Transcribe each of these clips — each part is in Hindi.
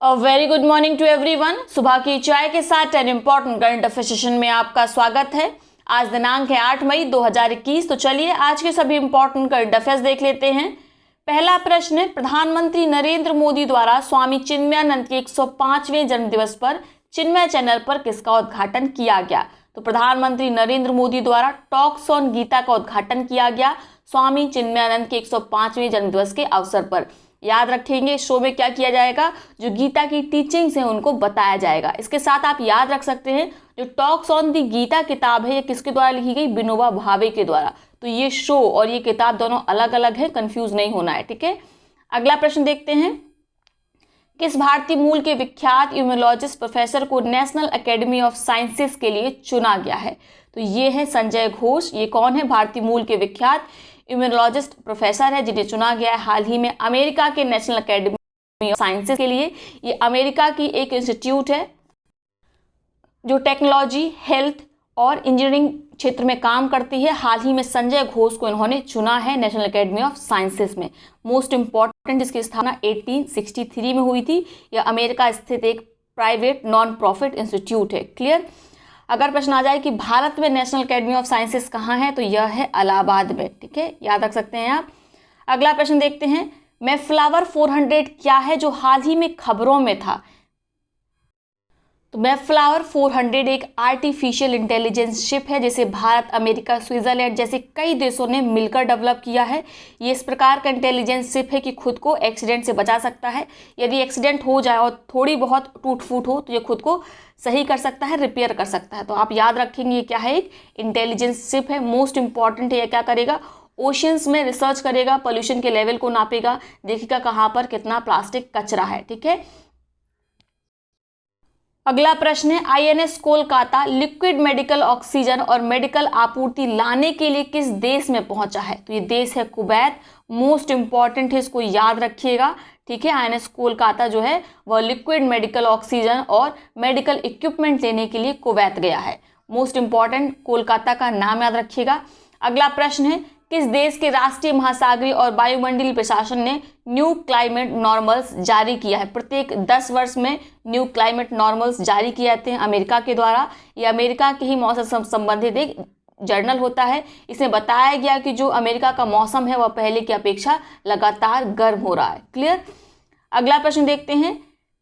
Very good morning to everyone. सुबह की चाय के साथ 10 इंपॉर्टेंट करंट अफेयर सेशन में आपका स्वागत है। आज दिनांक है 8 मई 2021। तो चलिए आज के सभी इंपॉर्टेंट करंट अफेयर्स देख लेते हैं। पहला प्रश्न है, प्रधानमंत्री नरेंद्र मोदी द्वारा स्वामी चिन्मयानंद के 105वें जन्मदिवस पर चिन्मय चैनल पर किसका उद्घाटन किया गया? तो प्रधानमंत्री नरेंद्र मोदी द्वारा टॉक्स ऑन गीता का उद्घाटन किया गया स्वामी चिन्मयानंद के 105वें जन्मदिवस के अवसर पर। याद रखेंगे, शो में क्या किया जाएगा, जो गीता की टीचिंग्स हैं उनको बताया जाएगा। इसके साथ आप याद रख सकते हैं, जो टॉक्स ऑन दी गीता किताब है ये किसके द्वारा लिखी गई? विनोबा भावे के द्वारा। तो ये शो और ये किताब दोनों अलग अलग है, कंफ्यूज नहीं होना है, ठीक है। अगला प्रश्न देखते हैं, किस भारतीय मूल के विख्यात इम्यूनोलॉजिस्ट प्रोफेसर को नेशनल एकेडमी ऑफ साइंसेस के लिए चुना गया है? तो ये है संजय घोष। ये कौन है? भारतीय मूल के विख्यात इम्यूनोलॉजिस्ट प्रोफेसर है जिन्हें चुना गया है हाल ही में अमेरिका के नेशनल एकेडमी ऑफ साइंसेस के लिए। ये अमेरिका की एक इंस्टीट्यूट है जो टेक्नोलॉजी, हेल्थ और इंजीनियरिंग क्षेत्र में काम करती है। हाल ही में संजय घोष को इन्होंने चुना है नेशनल एकेडमी ऑफ साइंसेस में। मोस्ट इंपॉर्टेंट, इसकी स्थापना 1863 में हुई थी। यह अमेरिका स्थित एक प्राइवेट नॉन प्रॉफिट इंस्टीट्यूट है। क्लियर। अगर प्रश्न आ जाए कि भारत में नेशनल एकेडमी ऑफ साइंसेस कहाँ है, तो यह है इलाहाबाद में, ठीक है, याद रख सकते हैं आप। अगला प्रश्न देखते हैं, मैफ्लावर 400 क्या है जो हाल ही में खबरों में था? तो मैफ्लावर 400 एक आर्टिफिशियल इंटेलिजेंस शिप है जिसे भारत, अमेरिका, स्विट्जरलैंड जैसे कई देशों ने मिलकर डेवलप किया है। ये इस प्रकार का इंटेलिजेंस शिप है कि खुद को एक्सीडेंट से बचा सकता है। यदि एक्सीडेंट हो जाए और थोड़ी बहुत टूट फूट हो तो ये खुद को सही कर सकता है, रिपेयर कर सकता है। तो आप याद रखेंगे ये क्या है? एक इंटेलिजेंस शिप है। मोस्ट इंपॉर्टेंट है, ये क्या करेगा? ओशियंस में रिसर्च करेगा, पोल्यूशन के लेवल को नापेगा, देखेगा कहाँ पर कितना प्लास्टिक कचरा है, ठीक है। अगला प्रश्न है, INS Kolkata liquid medical oxygen और मेडिकल आपूर्ति लाने के लिए किस देश में पहुंचा है? तो ये देश है कुवैत। मोस्ट इंपॉर्टेंट है, इसको याद रखिएगा, ठीक है। आईएनएस कोलकाता जो है वह लिक्विड मेडिकल ऑक्सीजन और मेडिकल इक्विपमेंट लेने के लिए कुवैत गया है। मोस्ट इंपॉर्टेंट, कोलकाता का नाम याद रखिएगा। अगला प्रश्न है, किस देश के राष्ट्रीय महासागरीय और वायुमंडलीय प्रशासन ने न्यू क्लाइमेट नॉर्मल्स जारी किया है? प्रत्येक 10 वर्ष में न्यू क्लाइमेट नॉर्मल्स जारी किए जाते हैं अमेरिका के द्वारा। ये अमेरिका के ही मौसम संबंधित एक जर्नल होता है। इसमें बताया गया कि जो अमेरिका का मौसम है वह पहले की अपेक्षा लगातार गर्म हो रहा है। क्लियर। अगला प्रश्न देखते हैं,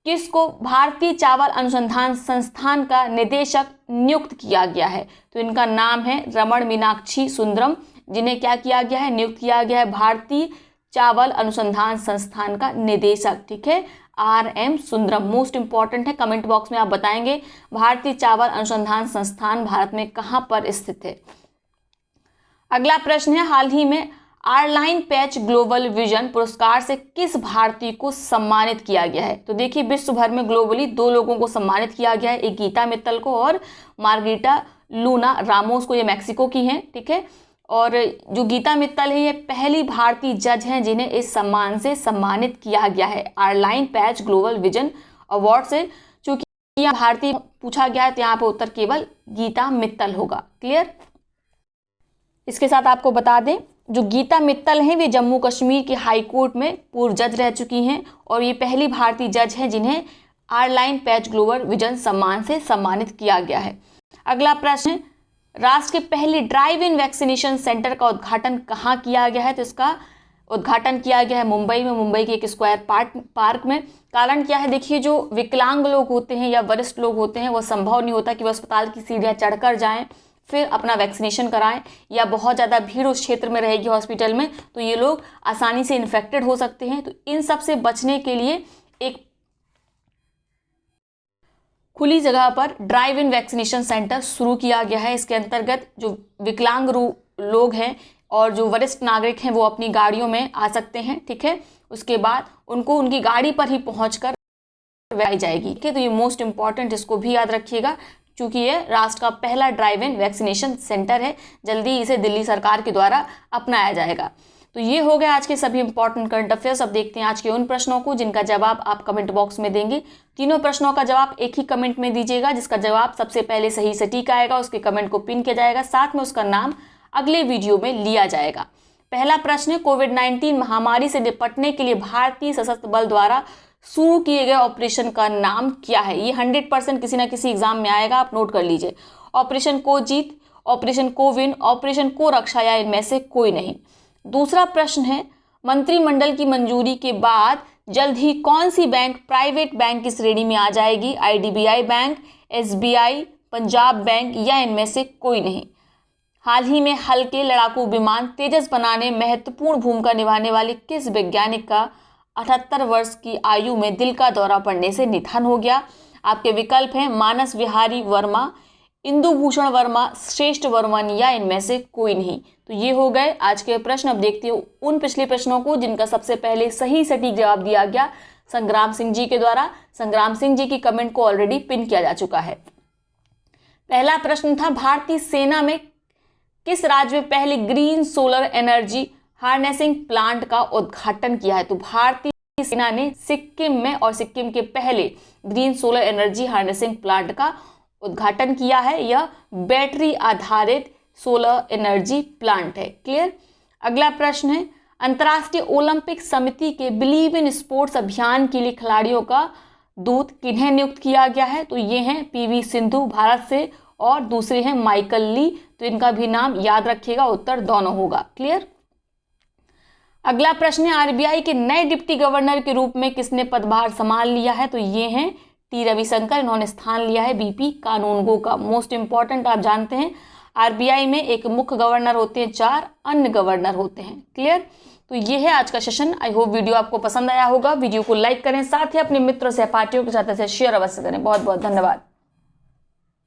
किसको भारतीय चावल अनुसंधान संस्थान का निदेशक नियुक्त किया गया है? तो इनका नाम है रमण मीनाक्षी सुंदरम, जिन्हें क्या किया गया है? नियुक्त किया गया है भारतीय चावल अनुसंधान संस्थान का निदेशक, ठीक है, RM सुंदरम। मोस्ट इंपॉर्टेंट है, कमेंट बॉक्स में आप बताएंगे भारतीय चावल अनुसंधान संस्थान भारत में कहाँ पर स्थित है। अगला प्रश्न है, हाल ही में आरलाइन पैच ग्लोबल विजन पुरस्कार से किस भारतीय को सम्मानित किया गया है? तो देखिए, विश्व भर में ग्लोबली 2 लोगों को सम्मानित किया गया है, एक गीता मित्तल को और मार्गरीटा लूना रामोस को। ये मैक्सिको की हैं, ठीक है। और जो गीता मित्तल है ये पहली भारतीय जज हैं जिन्हें इस सम्मान से सम्मानित किया गया है आरलाइन पैच ग्लोबल विजन अवार्ड से। चूंकि यहाँ भारतीय पूछा गया है तो यहाँ पर उत्तर केवल गीता मित्तल होगा। क्लियर। इसके साथ आपको बता दें, जो गीता मित्तल हैं वे जम्मू कश्मीर के हाई कोर्ट में पूर्व जज रह चुकी हैं और ये पहली भारतीय जज हैं जिन्हें आरलाइन पैच ग्लोबल विजन सम्मान से सम्मानित किया गया है। अगला प्रश्न, राष्ट्र के पहले ड्राइव इन वैक्सीनेशन सेंटर का उद्घाटन कहाँ किया गया है? तो इसका उद्घाटन किया गया है मुंबई में, मुंबई के एक स्क्वायर पार्क में। कारण क्या है? देखिए, जो विकलांग लोग होते हैं या वरिष्ठ लोग होते हैं वो संभव नहीं होता कि वह अस्पताल की सीढ़ियाँ चढ़कर जाएं फिर अपना वैक्सीनेशन कराएं, या बहुत ज़्यादा भीड़ उस क्षेत्र में रहेगी हॉस्पिटल में तो ये लोग आसानी से इन्फेक्टेड हो सकते हैं। तो इन सब से बचने के लिए एक खुली जगह पर ड्राइव इन वैक्सीनेशन सेंटर शुरू किया गया है। इसके अंतर्गत जो विकलांग लोग हैं और जो वरिष्ठ नागरिक हैं वो अपनी गाड़ियों में आ सकते हैं, ठीक है। उसके बाद उनको उनकी गाड़ी पर ही पहुंचकर वैक्सीन जाएगी, ठीक है। तो ये मोस्ट इंपॉर्टेंट, इसको भी याद रखिएगा क्योंकि ये राष्ट्र का पहला ड्राइव इन वैक्सीनेशन सेंटर है। जल्दी इसे दिल्ली सरकार के द्वारा अपनाया जाएगा। तो ये हो गया आज के सभी इंपॉर्टेंट करंट अफेयर्स। अब देखते हैं आज के उन प्रश्नों को जिनका जवाब आप कमेंट बॉक्स में देंगे। तीनों प्रश्नों का जवाब एक ही कमेंट में दीजिएगा। जिसका जवाब सबसे पहले सही सटीक आएगा उसके कमेंट को पिन किया जाएगा, साथ में उसका नाम अगले वीडियो में लिया जाएगा। पहला प्रश्न है, कोविड-19 महामारी से निपटने के लिए भारतीय सशस्त्र बल द्वारा शुरू किए गए ऑपरेशन का नाम क्या है? ये 100% किसी ना किसी एग्जाम में आएगा, आप नोट कर लीजिए। ऑपरेशन को जीत, ऑपरेशन कोविन, ऑपरेशन को रक्षा या इनमें से कोई नहीं। दूसरा प्रश्न है, मंत्रिमंडल की मंजूरी के बाद जल्द ही कौन सी बैंक प्राइवेट बैंक की श्रेणी में आ जाएगी? IDBI bank, SBI, Punjab bank या इनमें से कोई नहीं। हाल ही में हल्के लड़ाकू विमान तेजस बनाने में महत्वपूर्ण भूमिका निभाने वाले किस वैज्ञानिक का 78 वर्ष की आयु में दिल का दौरा पड़ने से निधन हो गया? आपके विकल्प हैं मानस विहारी वर्मा, इंदु भूषण वर्मा, श्रेष्ठ वर्मन या इनमें से कोई नहीं। तो ये हो गए आज के प्रश्न। अब देखते हो उन पिछले प्रश्नों को जिनका सबसे पहले सही सटीक जवाब दिया गया संग्राम सिंह जी के द्वारा। संग्राम सिंह जी की कमेंट को ऑलरेडी पिन किया जा चुका है। पहला प्रश्न था, भारतीय सेना में किस राज्य में पहले green solar energy harnessing plant का उद्घाटन किया है? तो भारतीय सेना ने सिक्किम में, और सिक्किम के पहले green solar energy harnessing plant का उद्घाटन किया है। यह बैटरी आधारित सोलर एनर्जी प्लांट है। क्लियर। अगला प्रश्न है, अंतर्राष्ट्रीय ओलंपिक समिति के बिलीव इन स्पोर्ट्स अभियान के लिए खिलाड़ियों का दूत किन्हें नियुक्त किया गया है? तो ये हैं PV सिंधु भारत से, और दूसरे हैं माइकल ली। तो इनका भी नाम याद रखिएगा, उत्तर दोनों होगा। क्लियर। अगला प्रश्न है, RBI के नए डिप्टी गवर्नर के रूप में किसने पदभार संभाल लिया है? तो ये हैं T रविशंकर, इन्होंने स्थान लिया है BP कानूनगो का। मोस्ट इंपॉर्टेंट, आप जानते हैं RBI में एक मुख्य गवर्नर होते हैं, 4 अन्य गवर्नर होते हैं। क्लियर। तो ये है आज का सेशन। आई होप वीडियो आपको पसंद आया होगा। वीडियो को लाइक करें, साथ ही अपने मित्रों सहपाठियों के साथ ऐसे शेयर अवश्य करें। बहुत बहुत धन्यवाद।